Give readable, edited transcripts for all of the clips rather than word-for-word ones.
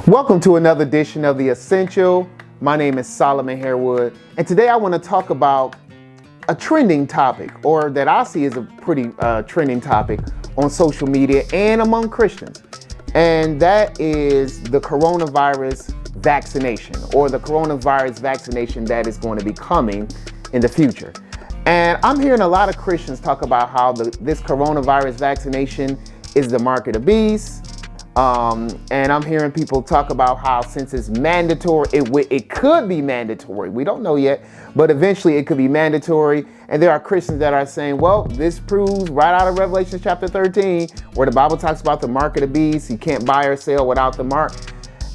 Welcome to another edition of The Essential. My name is Solomon Harewood, and today I want to talk about a trending topic, or that I see as a pretty trending topic on social media and among Christians, and that is the coronavirus vaccination, or the coronavirus vaccination that is going to be coming in the future. And I'm hearing a lot of Christians talk about how this coronavirus vaccination is the mark of the beast. And I'm hearing people talk about how since it's mandatory, it could be mandatory. We don't know yet, but eventually it could be mandatory. And there are Christians that are saying, well, this proves right out of Revelation chapter 13, where the Bible talks about the mark of the beast. You can't buy or sell without the mark.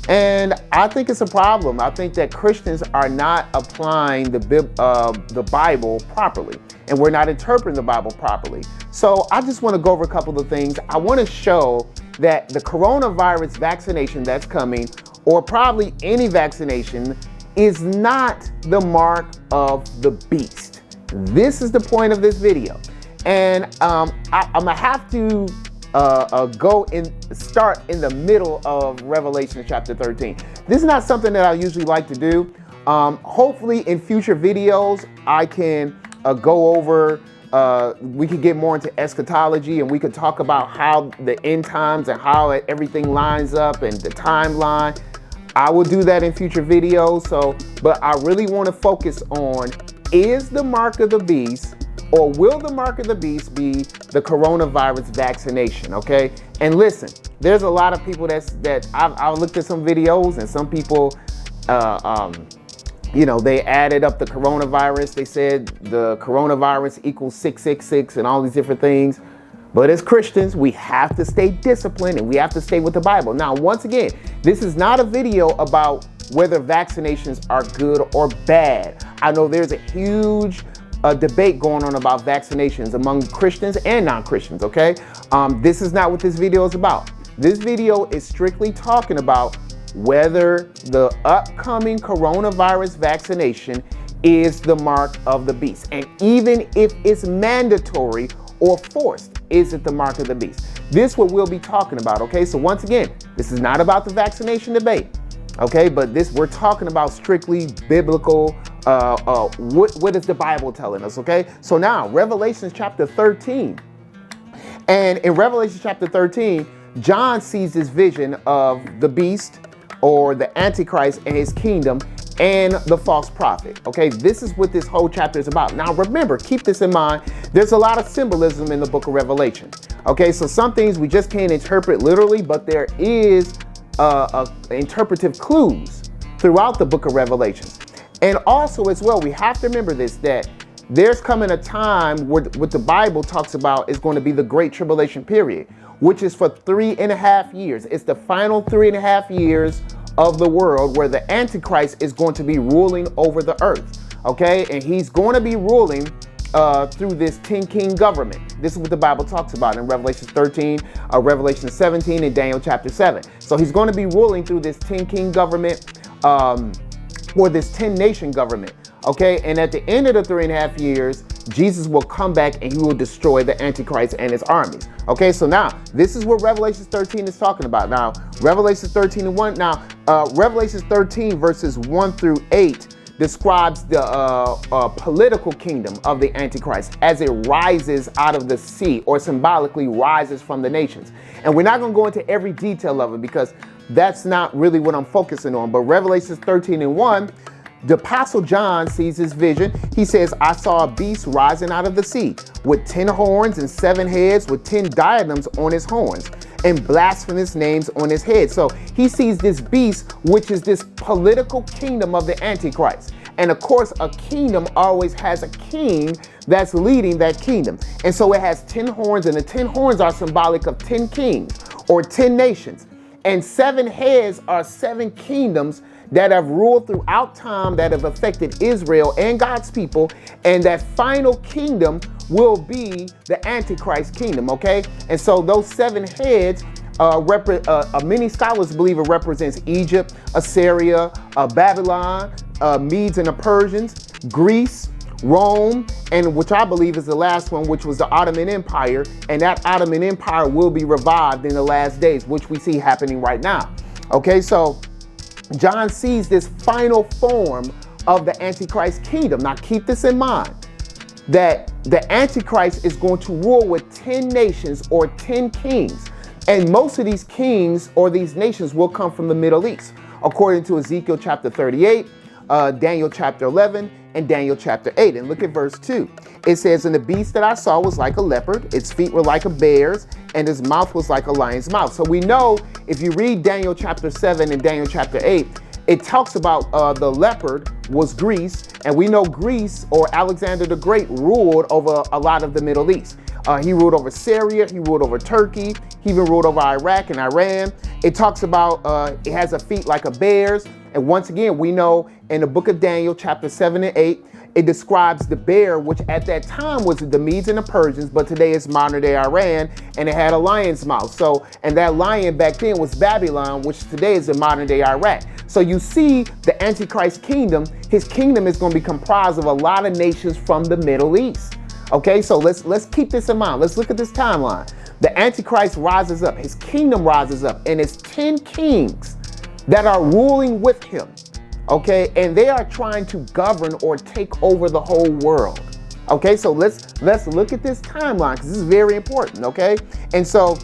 And I think it's a problem. I think that Christians are not applying the Bible properly, and we're not interpreting the Bible properly. So I just want to go over a couple of things. I want to show that the coronavirus vaccination that's coming, or probably any vaccination, is not the mark of the beast. This is the point of this video. And I'm gonna have to start in the middle of Revelation chapter 13. This is not something that I usually like to do. Hopefully in future videos, I can go over we could get more into eschatology, and we could talk about how the end times and how everything lines up and the timeline. I will do that in future videos. But I really want to focus on, is the mark of the beast, or will the mark of the beast be the coronavirus vaccination? Okay. And listen, there's a lot of people that I've looked at some videos, and some people, they added up the coronavirus. They said the coronavirus equals 666 and all these different things. But as Christians, we have to stay disciplined, and we have to stay with the Bible. Now, once again, this is not a video about whether vaccinations are good or bad. I know there's a huge debate going on about vaccinations among Christians and non-Christians, okay? This is not what this video is about. This video is strictly talking about whether the upcoming coronavirus vaccination is the mark of the beast. And even if it's mandatory or forced, is it the mark of the beast? This is what we'll be talking about, okay? So once again, this is not about the vaccination debate, okay? But we're talking about strictly biblical, what is the Bible telling us, okay? So now, Revelation chapter 13. And in Revelation chapter 13, John sees this vision of the beast, or the Antichrist and his kingdom, and the false prophet. Okay, this is what this whole chapter is about. Now remember, keep this in mind, there's a lot of symbolism in the book of Revelation. Okay, so some things we just can't interpret literally, but there is interpretive clues throughout the book of Revelation. And also as well, we have to remember this, that there's coming a time where what the Bible talks about is going to be the Great Tribulation period, which is for 3.5 years. It's the final 3.5 years of the world where the Antichrist is going to be ruling over the earth, okay? And he's going to be ruling through this 10-king government. This is what the Bible talks about in Revelation 13, Revelation 17, and Daniel chapter 7. So he's going to be ruling through this 10-king government, or this 10-nation government, okay? And at the end of the 3.5 years, Jesus will come back and he will destroy the Antichrist and his armies. Okay, so now this is what Revelation 13 is talking about. Now, Revelation 13 and 1. Now, Revelation 13 verses 1 through 8 describes the political kingdom of the Antichrist as it rises out of the sea, or symbolically rises from the nations. And we're not going to go into every detail of it because that's not really what I'm focusing on. But Revelation 13 and 1, the Apostle John sees his vision. He says, I saw a beast rising out of the sea with 10 horns and 7 heads, with 10 diadems on his horns and blasphemous names on his head. So he sees this beast, which is this political kingdom of the Antichrist. And of course, a kingdom always has a king that's leading that kingdom. And so it has 10 horns, and the 10 horns are symbolic of 10 kings or 10 nations. And 7 heads are 7 kingdoms that have ruled throughout time, that have affected Israel and God's people. And that final kingdom will be the Antichrist kingdom, okay? And so those 7 heads, many scholars believe it represents Egypt, Assyria, Babylon, Medes and the Persians, Greece, Rome, and which I believe is the last one, which was the Ottoman Empire. And that Ottoman Empire will be revived in the last days, which we see happening right now. Okay, so John sees this final form of the Antichrist kingdom. Now keep this in mind, that the Antichrist is going to rule with 10 nations or 10 kings. And most of these kings or these nations will come from the Middle East, according to Ezekiel chapter 38, Daniel chapter 11, and Daniel chapter 8. And look at verse 2. It says, and the beast that I saw was like a leopard, its feet were like a bear's, and his mouth was like a lion's mouth. So we know, if you read Daniel chapter 7 and Daniel chapter 8, it talks about the leopard was Greece, and we know Greece, or Alexander the Great, ruled over a lot of the Middle East. He ruled over Syria, he ruled over Turkey, he even ruled over Iraq and Iran. It talks about it has a feet like a bear's. And once again, we know in the book of Daniel, chapter 7 and 8, it describes the bear, which at that time was the Medes and the Persians, but today it's modern day Iran, and it had a lion's mouth. So, and that lion back then was Babylon, which today is in modern day Iraq. So you see the Antichrist kingdom, his kingdom is going to be comprised of a lot of nations from the Middle East. Okay, so let's keep this in mind. Let's look at this timeline. The Antichrist rises up, his kingdom rises up, and it's 10 kings that are ruling with him. Okay, and they are trying to govern or take over the whole world. Okay, so let's look at this timeline, because this is very important. Okay, and so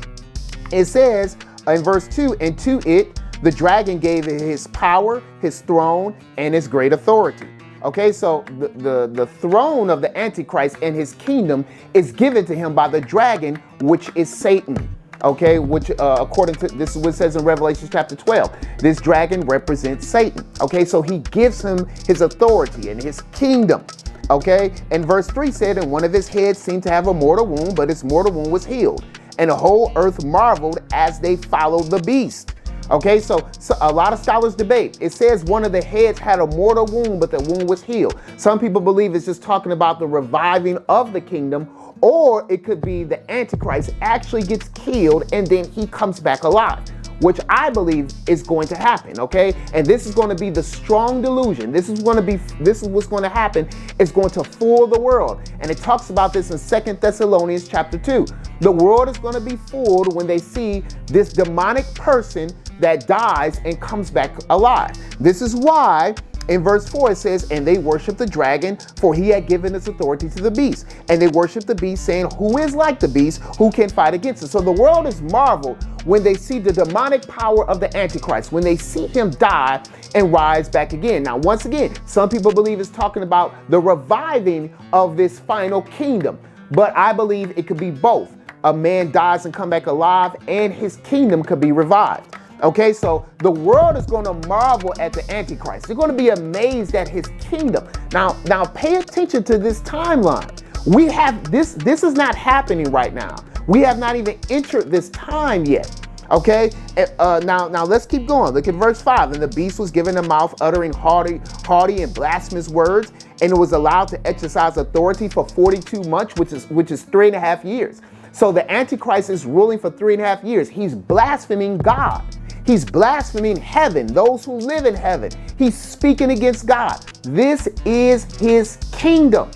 it says in verse 2, and to it the dragon gave it his power, his throne, and his great authority. Okay, so the throne of the Antichrist and his kingdom is given to him by the dragon, which is Satan. Okay, which according to this is what it says in Revelation chapter 12. This dragon represents Satan. Okay, so he gives him his authority and his kingdom. Okay, and verse 3 said, and one of his heads seemed to have a mortal wound, but his mortal wound was healed. And the whole earth marveled as they followed the beast. Okay, so a lot of scholars debate. It says one of the heads had a mortal wound, but the wound was healed. Some people believe it's just talking about the reviving of the kingdom, or it could be the Antichrist actually gets killed and then he comes back alive, which I believe is going to happen. Okay, and this is going to be the strong delusion. This is what's going to happen. It's going to fool the world, and it talks about this in 2 Thessalonians chapter 2. The world is going to be fooled when they see this demonic person that dies and comes back alive. This is why in verse 4 it says, and they worship the dragon, for he had given his authority to the beast. And they worship the beast, saying, who is like the beast? Who can fight against it? So the world is marveled when they see the demonic power of the Antichrist, when they see him die and rise back again. Now, once again, some people believe it's talking about the reviving of this final kingdom, but I believe it could be both. A man dies and come back alive, and his kingdom could be revived. Okay, so the world is going to marvel at the Antichrist. They're going to be amazed at his kingdom. Now pay attention to this timeline. We have this is not happening right now. We have not even entered this time yet. Okay, now let's keep going. Look at verse 5. And the beast was given a mouth uttering haughty and blasphemous words, and it was allowed to exercise authority for 42 months, which is 3.5 years. So the Antichrist is ruling for 3.5 years. He's blaspheming God. He's blaspheming heaven, those who live in heaven. He's speaking against God. This is his kingdom.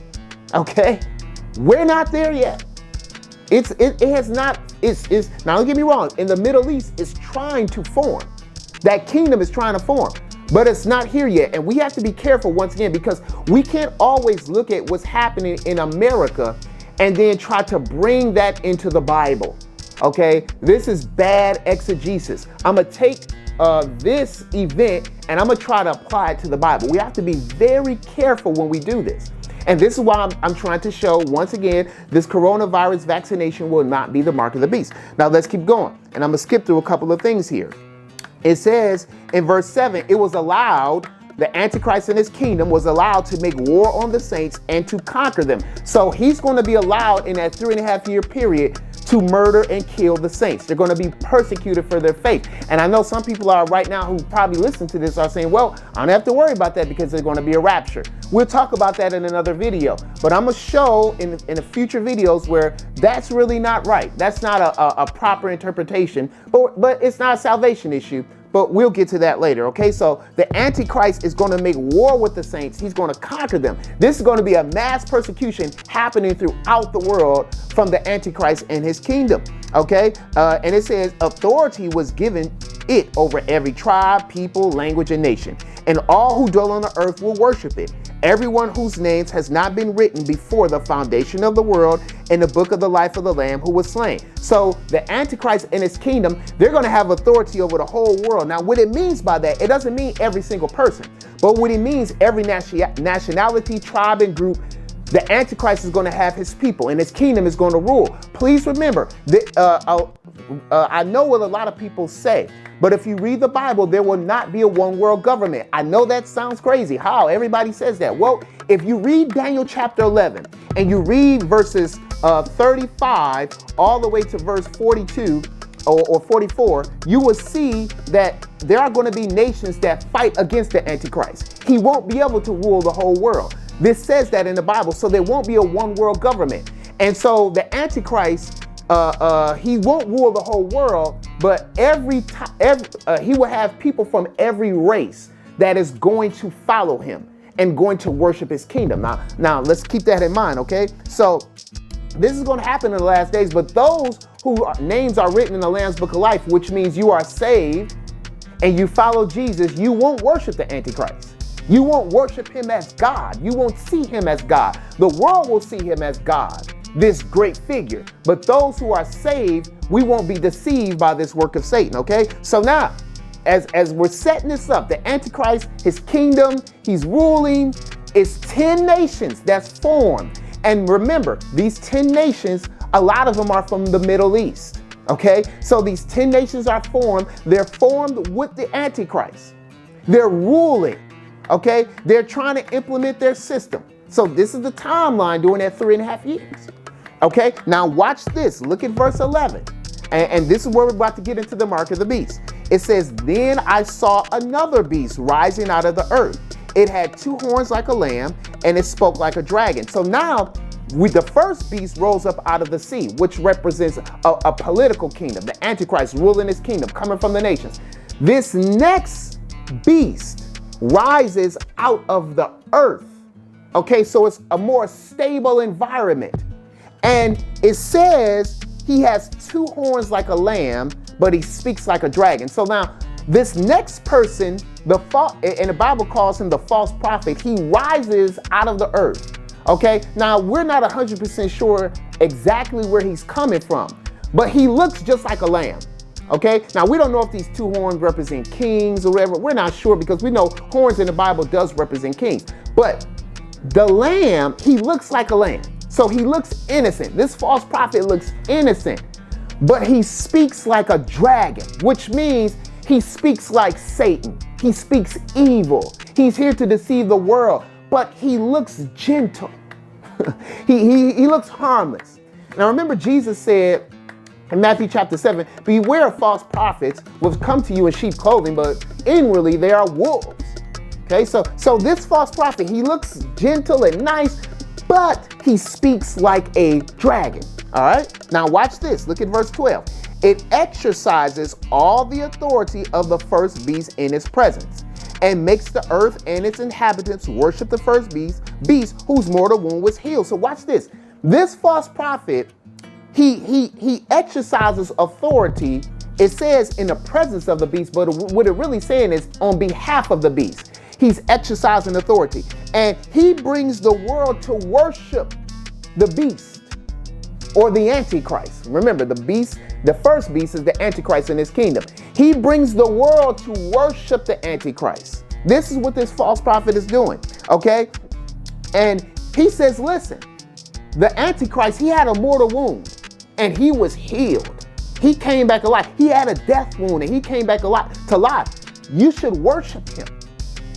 Okay? We're not there yet. It has not, now don't get me wrong, in the Middle East, it's trying to form. That kingdom is trying to form, but it's not here yet. And we have to be careful once again, because we can't always look at what's happening in America and then try to bring that into the Bible. Okay, this is bad exegesis. I'm going to take this event and I'm going to try to apply it to the Bible. We have to be very careful when we do this. And this is why I'm trying to show, once again, this coronavirus vaccination will not be the mark of the beast. Now let's keep going. And I'm going to skip through a couple of things here. It says in verse 7, it was allowed, the Antichrist and his kingdom was allowed to make war on the saints and to conquer them. So he's going to be allowed in that 3.5 year period to murder and kill the saints. They're going to be persecuted for their faith. And I know some people are right now who probably listen to this are saying, well, I don't have to worry about that because there's going to be a rapture. We'll talk about that in another video. But I'm going to show in the future videos where that's really not right. That's not a proper interpretation, but it's not a salvation issue. But we'll get to that later, okay? So the Antichrist is going to make war with the saints. He's going to conquer them. This is going to be a mass persecution happening throughout the world from the Antichrist and his kingdom, okay? And it says authority was given it over every tribe, people, language, and nation. And all who dwell on the earth will worship it. Everyone whose names has not been written before the foundation of the world in the book of the life of the Lamb who was slain. So the Antichrist and his kingdom, they're going to have authority over the whole world. Now, what it means by that, it doesn't mean every single person, but what it means, every nationality, tribe, and group, the Antichrist is going to have his people and his kingdom is going to rule. Please remember, that, I know what a lot of people say, but if you read the Bible, there will not be a one world government. I know that sounds crazy. How? Everybody says that. Well, if you read Daniel chapter 11 and you read verses 35 all the way to verse 42 or 44, you will see that there are going to be nations that fight against the Antichrist. He won't be able to rule the whole world. This says that in the Bible, so there won't be a one world government. And so the Antichrist, he won't rule the whole world, but he will have people from every race that is going to follow him and going to worship his kingdom. Now let's keep that in mind, okay? So this is going to happen in the last days, but those whose names are written in the Lamb's Book of Life, which means you are saved and you follow Jesus, you won't worship the Antichrist. You won't worship him as God. You won't see him as God. The world will see him as God, this great figure. But those who are saved, we won't be deceived by this work of Satan, okay? So now, as we're setting this up, the Antichrist, his kingdom, he's ruling, it's 10 nations that's formed. And remember, these 10 nations, a lot of them are from the Middle East, okay? So these 10 nations are formed. They're formed with the Antichrist. They're ruling. Okay, they're trying to implement their system. So this is the timeline during that 3.5 years. Okay, now watch this. Look at verse 11. And this is where we're about to get into the mark of the beast. It says, then I saw another beast rising out of the earth. It had 2 horns like a lamb, and it spoke like a dragon. So now, the first beast rose up out of the sea, which represents a political kingdom, the Antichrist ruling his kingdom, coming from the nations. This next beast rises out of the earth. Okay, so it's a more stable environment. And it says he has 2 horns like a lamb, but he speaks like a dragon. So now this next person, and the Bible calls him the false prophet, he rises out of the earth. Okay, now we're not 100% sure exactly where he's coming from, but he looks just like a lamb. Okay, now we don't know if these 2 horns represent kings or whatever. We're not sure because we know horns in the Bible does represent kings. But the lamb, he looks like a lamb. So he looks innocent. This false prophet looks innocent, but he speaks like a dragon, which means he speaks like Satan. He speaks evil. He's here to deceive the world, but he looks gentle. he looks harmless. Now remember, Jesus said, in Matthew chapter 7, beware of false prophets which come to you in sheep clothing, but inwardly they are wolves. Okay, so this false prophet, he looks gentle and nice, but he speaks like a dragon. All right, now watch this. Look at verse 12. It exercises all the authority of the first beast in its presence, and makes the earth and its inhabitants worship the first beast whose mortal wound was healed. So watch this. This false prophet, he exercises authority. It says in the presence of the beast, but what it really saying is on behalf of the beast. He's exercising authority, and he brings the world to worship the beast or the Antichrist. Remember, the first beast is the Antichrist in his kingdom. He brings the world to worship the Antichrist. This is what this false prophet is doing, okay? And he says, listen, the Antichrist, he had a mortal wound and he was healed. He came back alive. He had a death wound and he came back alive to life. You should worship him.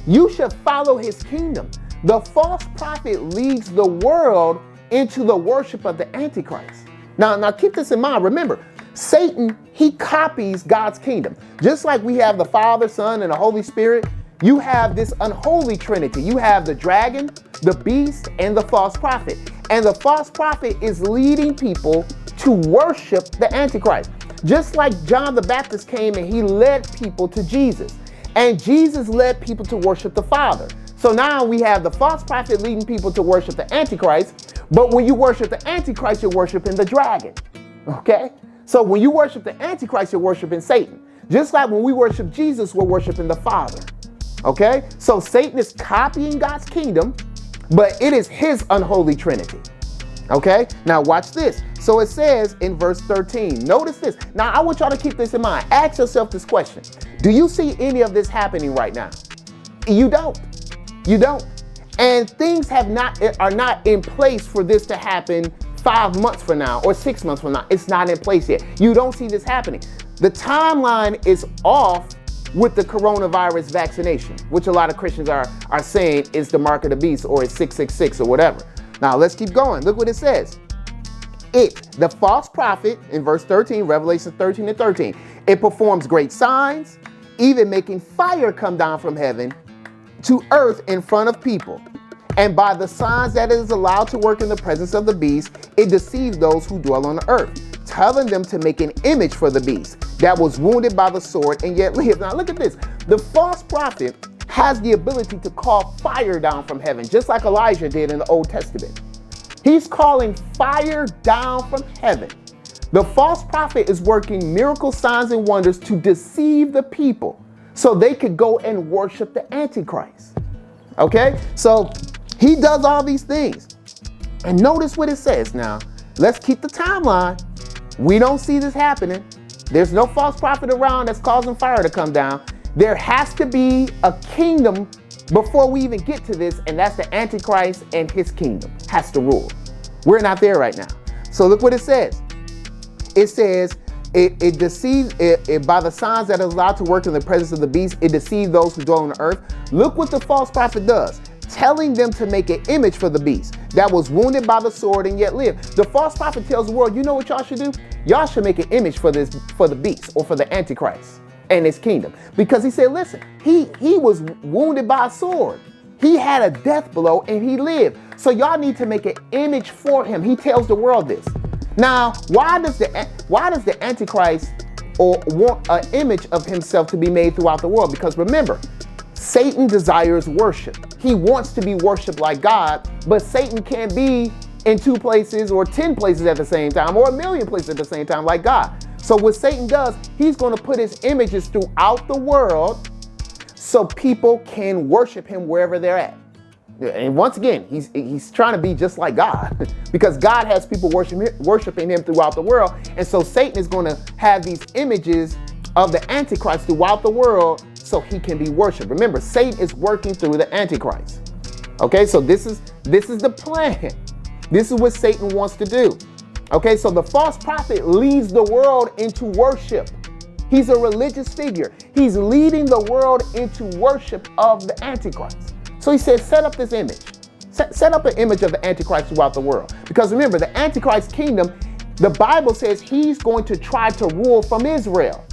You should follow his kingdom. The false prophet leads the world into the worship of the Antichrist. Now keep this in mind. Remember, Satan, he copies God's kingdom. Just like we have the Father, Son, and the Holy Spirit, you have this unholy trinity. You have the dragon, the beast, and the false prophet. And the false prophet is leading people to worship the Antichrist. Just like John the Baptist came and he led people to Jesus. And Jesus led people to worship the Father. So now we have the false prophet leading people to worship the Antichrist. But when you worship the Antichrist, you're worshiping the dragon. Okay? So when you worship the Antichrist, you're worshiping Satan. Just like when we worship Jesus, we're worshiping the Father. Okay? So Satan is copying God's kingdom, but it is his unholy trinity. Okay? Now watch this. So it says in verse 13, notice this. Now I want y'all to keep this in mind. Ask yourself this question. Do you see any of this happening right now? You don't. You don't. And things are not in place for this to happen 5 months from now or 6 months from now. It's not in place yet. You don't see this happening. The timeline is off with the coronavirus vaccination, which a lot of Christians are saying is the mark of the beast or it's 666 or whatever. Now let's keep going. Look what it says. The false prophet, in verse 13, Revelation 13 and 13, it performs great signs, even making fire come down from heaven to earth in front of people. And by the signs that it is allowed to work in the presence of the beast, it deceives those who dwell on the earth, telling them to make an image for the beast that was wounded by the sword and yet lives. Now look at this. The false prophet has the ability to call fire down from heaven, just like Elijah did in the Old Testament. He's calling fire down from heaven. The false prophet is working miracle signs and wonders to deceive the people so they could go and worship the Antichrist. Okay? So he does all these things. And notice what it says now. Let's keep the timeline. We don't see this happening. There's no false prophet around that's causing fire to come down. There has to be a kingdom before we even get to this, and that's the Antichrist and his kingdom has to rule. We're not there right now. So look what it says. It says, it deceives, by the signs that is allowed to work in the presence of the beast, it deceives those who dwell on the earth. Look what the false prophet does, telling them to make an image for the beast that was wounded by the sword and yet lived. The false prophet tells the world, you know what y'all should do? Y'all should make an image for the beast or for the Antichrist and his kingdom. Because he said, listen, he was wounded by a sword. He had a death blow and he lived. So y'all need to make an image for him. He tells the world this. Now, why does the Antichrist or want an image of himself to be made throughout the world? Because remember, Satan desires worship. He wants to be worshiped like God, but Satan can't be in 2 places or 10 places at the same time or 1,000,000 places at the same time like God. So what Satan does, he's going to put his images throughout the world so people can worship him wherever they're at. And once again, he's trying to be just like God because God has people worshiping him throughout the world. And so Satan is going to have these images of the Antichrist throughout the world so he can be worshiped. Remember, Satan is working through the Antichrist. Okay, so this is the plan. This is what Satan wants to do. Okay, so the false prophet leads the world into worship. He's a religious figure. He's leading the world into worship of the Antichrist. So he says, set up this image. Set up an image of the Antichrist throughout the world. Because remember, the Antichrist kingdom, the Bible says he's going to try to rule from Israel.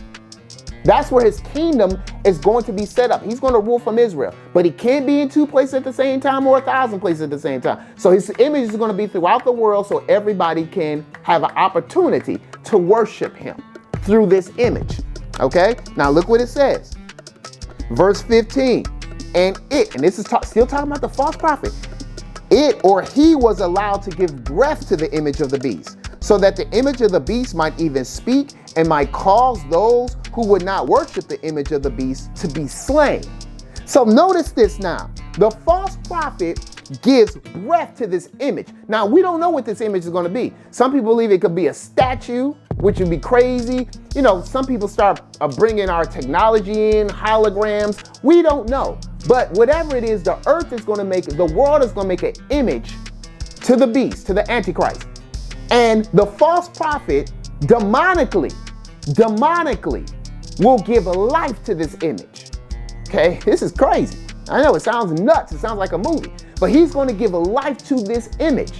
That's where his kingdom is going to be set up. He's going to rule from Israel. But he can't be in 2 places at the same time or 1,000 places at the same time. So his image is going to be throughout the world so everybody can have an opportunity to worship him through this image. Okay? Now look what it says. Verse 15. And this is still talking about the false prophet. It or he was allowed to give breath to the image of the beast, so that the image of the beast might even speak and might cause those who would not worship the image of the beast to be slain. So notice this now. The false prophet gives breath to this image. Now, we don't know what this image is going to be. Some people believe it could be a statue, which would be crazy. You know, some people start bringing our technology in, holograms. We don't know. But whatever it is, the world is going to make an image to the beast, to the Antichrist. And the false prophet demonically will give life to this image. Okay, this is crazy. I know it sounds nuts. It sounds like a movie, but he's going to give life to this image.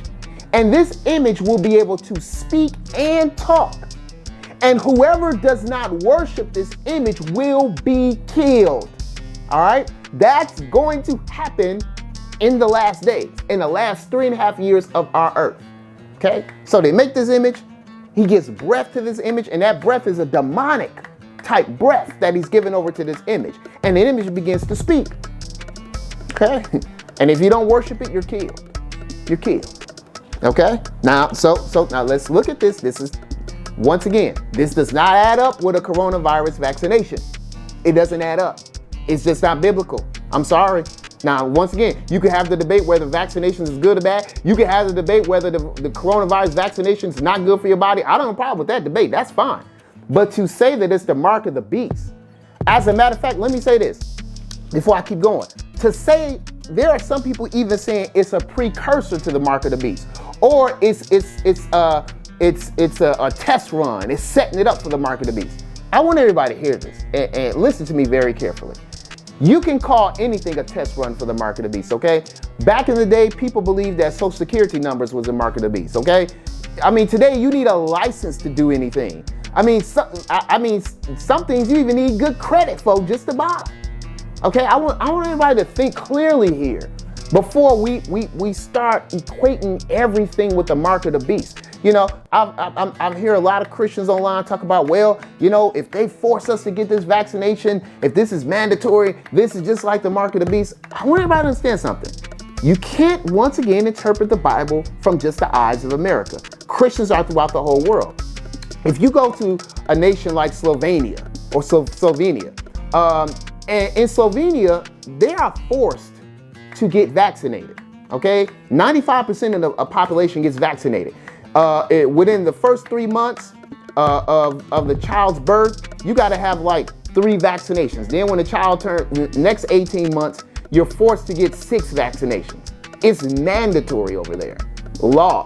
And this image will be able to speak and talk. And whoever does not worship this image will be killed. All right, that's going to happen in the last days, in the last 3.5 years of our earth. Okay, so they make this image. He gives breath to this image, and that breath is a demonic type breath that he's given over to this image. And the image begins to speak. Okay, and if you don't worship it, you're killed. You're killed. Okay, now so now let's look at this. This Once again, this does not add up with a coronavirus vaccination. It doesn't add up. It's just not biblical. I'm sorry. Now, once again, you can have the debate whether vaccinations is good or bad. You can have the debate whether the coronavirus vaccination is not good for your body. I don't have a problem with that debate. That's fine. But to say that it's the mark of the beast, as a matter of fact, let me say this before I keep going. To say, there are some people even saying it's a precursor to the mark of the beast, or it's a test run. It's setting it up for the mark of the beast. I want everybody to hear this and listen to me very carefully. You can call anything a test run for the mark of the beast, okay? Back in the day, people believed that social security numbers was the mark of the beast, okay? I mean, today you need a license to do anything. I mean, some things you even need good credit for just to buy. Okay, I want everybody to think clearly here before we start equating everything with the mark of the beast. You know, I hear a lot of Christians online talk about, well, you know, if they force us to get this vaccination, if this is mandatory, this is just like the mark of the beast. I want everybody to understand something. You can't, once again, interpret the Bible from just the eyes of America. Christians are throughout the whole world. If you go to a nation like Slovenia or Slovenia, and in Slovenia, they are forced to get vaccinated, okay? 95% of the population gets vaccinated. Within the first 3 months of the child's birth, you gotta have like 3 vaccinations. Then when the child turns, the next 18 months, you're forced to get 6 vaccinations. It's mandatory over there, law.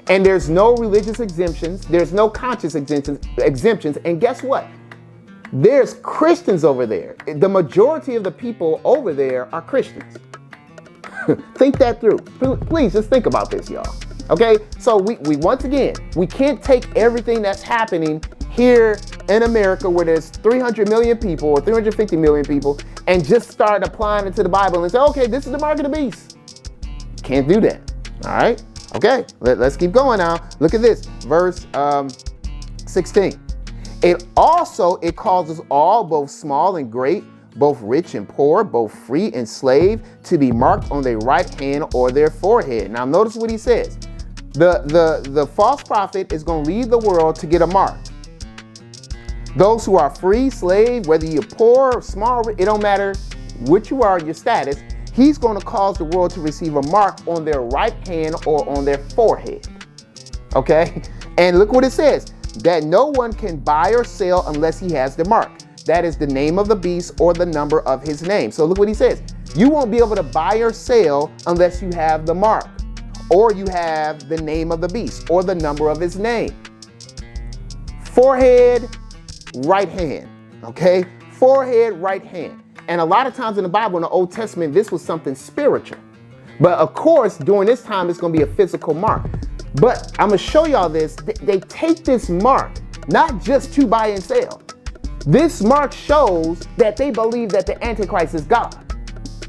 And there's no religious exemptions, there's no conscious exemptions, and guess what? There's Christians over there. The majority of the people over there are Christians. Think that through. Please just think about this, y'all. Okay, so we once again, we can't take everything that's happening here in America where there's 300 million people or 350 million people and just start applying it to the Bible and say, okay, this is the mark of the beast. Can't do that. All right. Okay, let's keep going now. Look at this, verse 16. It causes all, both small and great, both rich and poor, both free and slave, to be marked on their right hand or their forehead. Now notice what he says. The false prophet is going to lead the world to get a mark. Those who are free, slave, whether you're poor, small, it don't matter what you are, your status, he's going to cause the world to receive a mark on their right hand or on their forehead. Okay? And look what it says. That no one can buy or sell unless he has the mark. That is the name of the beast or the number of his name. So look what he says. You won't be able to buy or sell unless you have the mark, or you have the name of the beast or the number of his name. Forehead, right hand. Okay? Forehead, right hand. And a lot of times in the Bible, in the Old Testament, this was something spiritual. But of course, during this time, it's going to be a physical mark. But I'm going to show y'all this. They take this mark, not just to buy and sell. This mark shows that they believe that the Antichrist is God,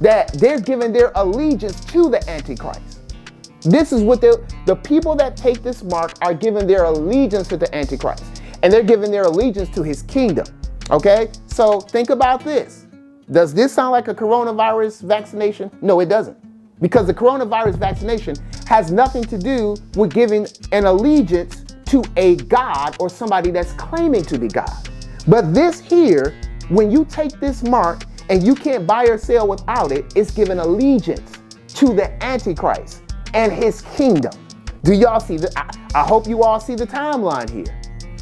that they're giving their allegiance to the Antichrist. This is what the people that take this mark are giving their allegiance to the Antichrist, and they're giving their allegiance to his kingdom. Okay, so think about this. Does this sound like a coronavirus vaccination? No, it doesn't. Because the coronavirus vaccination has nothing to do with giving an allegiance to a God or somebody that's claiming to be God. But this here, when you take this mark and you can't buy or sell without it, it's giving allegiance to the Antichrist and his kingdom. Do y'all see I hope you all see the timeline here.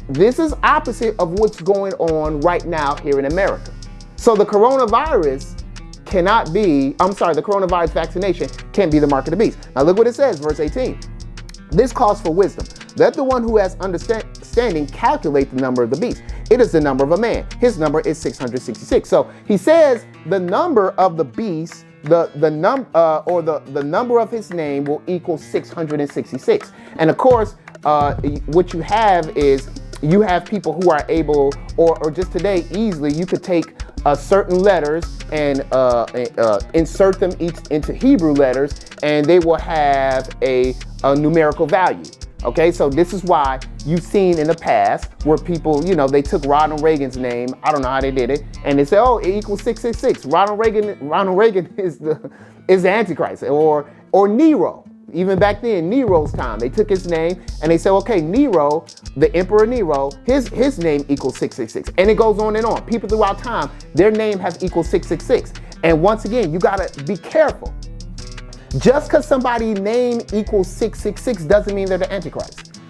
This is opposite of what's going on right now here in America. So the coronavirus the coronavirus vaccination can't be the mark of the beast. Now look what it says, verse 18. This calls for wisdom. Let the one who has understanding calculate the number of the beast. It is the number of a man. His number is 666. So he says the number of the beast, the number of his name will equal 666. And of course, what you have is you have people who are able, or just today easily, you could take certain letters and insert them each into Hebrew letters, and they will have a numerical value. Okay, so this is why you've seen in the past where people, they took Ronald Reagan's name. I don't know how they did it, and they say, oh, it equals 666. Ronald Reagan is the Antichrist, or Nero. even back then, Nero's time, they took his name and they said, okay, Nero, the Emperor Nero, his name equals 666. And it goes on and on. People throughout time, their name has equals 666. And once again, you got to be careful. Just because somebody's name equals 666 doesn't mean they're the Antichrist.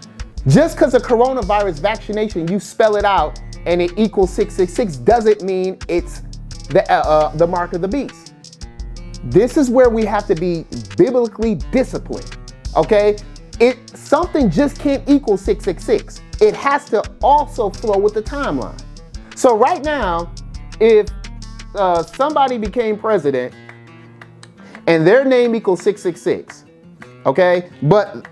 Just because a coronavirus vaccination, you spell it out and it equals 666 doesn't mean it's the mark of the beast. This is where we have to be biblically disciplined, okay? Something just can't equal 666. It has to also flow with the timeline. So right now, if somebody became president and their name equals 666, okay, but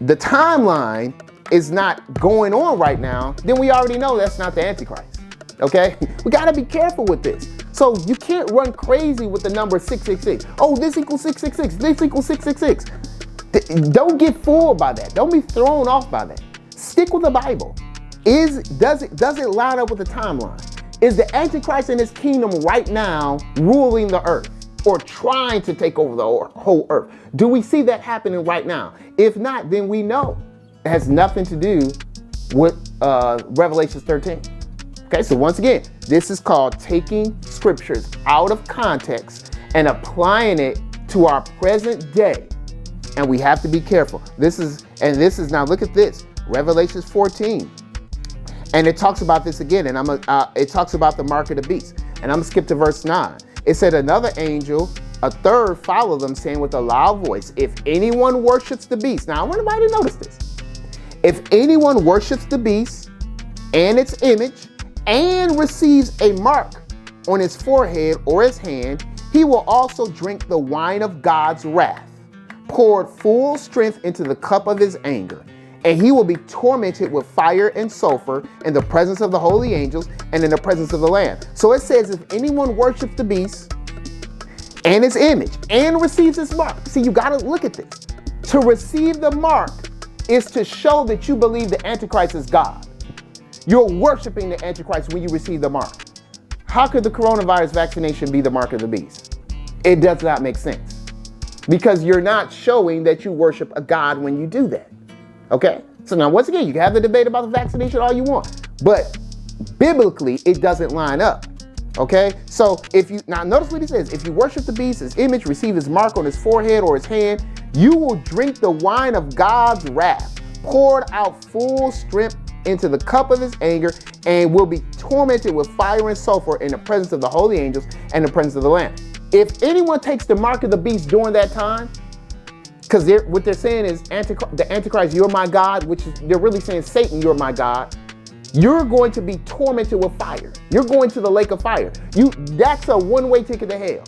the timeline is not going on right now, then we already know that's not the Antichrist, okay? We gotta be careful with this. So you can't run crazy with the number 666. Oh, this equals 666, this equals 666. Don't get fooled by that. Don't be thrown off by that. Stick with the Bible. Does it line up with the timeline? Is the Antichrist and his kingdom right now ruling the earth or trying to take over the whole earth? Do we see that happening right now? If not, then we know it has nothing to do with Revelation 13. Okay, so once again, this is called taking scriptures out of context and applying it to our present day. And we have to be careful. This is now look at this, Revelation 14. And it talks about this again, and it talks about the mark of the beast. And I'm gonna skip to verse 9. It said, another angel, a third, followed them, saying with a loud voice, if anyone worships the beast. Now I want everybody to notice this. If anyone worships the beast and its image and receives a mark on his forehead or his hand, he will also drink the wine of God's wrath, poured full strength into the cup of his anger. And he will be tormented with fire and sulfur in the presence of the holy angels and in the presence of the Lamb. So it says, if anyone worships the beast and its image and receives its mark. See, you got to look at this. To receive the mark is to show that you believe the Antichrist is God. You're worshiping the Antichrist when you receive the mark. How could the coronavirus vaccination be the mark of the beast? It does not make sense. Because you're not showing that you worship a God when you do that. Okay? So now, once again, you can have the debate about the vaccination all you want. But biblically, it doesn't line up. Okay? So now notice what he says. If you worship the beast, his image, receive his mark on his forehead or his hand, you will drink the wine of God's wrath, poured out full strength into the cup of his anger, and will be tormented with fire and sulfur in the presence of the holy angels and the presence of the Lamb. If anyone takes the mark of the beast during that time, because what they're saying is the Antichrist, you're my God, which is, they're really saying, Satan, you're my God. You're going to be tormented with fire. You're going to the lake of fire. That's a one-way ticket to hell.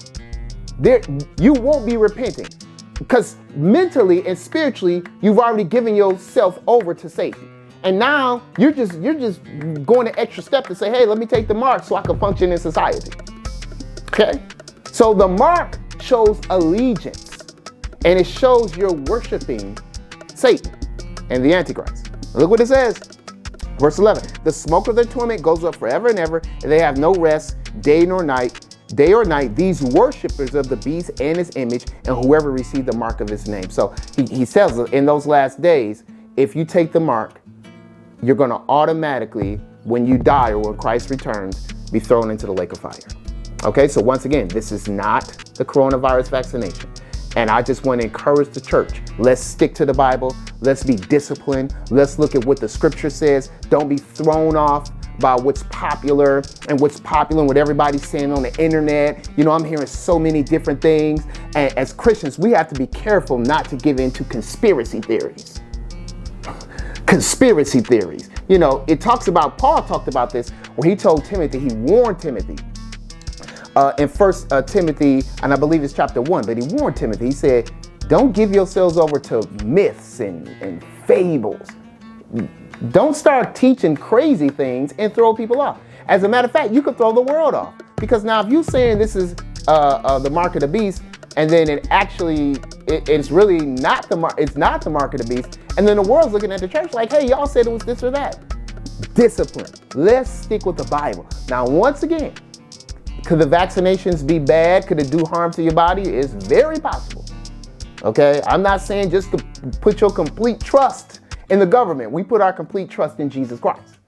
You won't be repenting, because mentally and spiritually, you've already given yourself over to Satan. And now you're just going an extra step to say, hey, let me take the mark so I can function in society. Okay? So the mark shows allegiance, and it shows you're worshiping Satan and the Antichrist. Look what it says. Verse 11, the smoke of their torment goes up forever and ever, and they have no rest day or night, these worshipers of the beast and his image, and whoever received the mark of his name. So he says in those last days, if you take the mark, you're going to automatically, when you die or when Christ returns, be thrown into the lake of fire. Okay, so once again, this is not the coronavirus vaccination. And I just want to encourage the church. Let's stick to the Bible. Let's be disciplined. Let's look at what the scripture says. Don't be thrown off by what's popular and what everybody's saying on the internet. You know, I'm hearing so many different things. And as Christians, we have to be careful not to give in to conspiracy theories. Conspiracy theories. You know, Paul talked about this where he told Timothy, he warned Timothy in 1 Timothy, and I believe it's chapter 1, but he warned Timothy. He said, don't give yourselves over to myths and fables. Don't start teaching crazy things and throw people off. As a matter of fact, you could throw the world off. Because now if you're saying this is the mark of the beast, and then it's really not the mark, it's not the mark of the beast, and then the world's looking at the church like, hey, y'all said it was this or that. Discipline. Let's stick with the Bible. Now, once again, could the vaccinations be bad? Could it do harm to your body? It's very possible. Okay, I'm not saying just to put your complete trust in the government. We put our complete trust in Jesus Christ.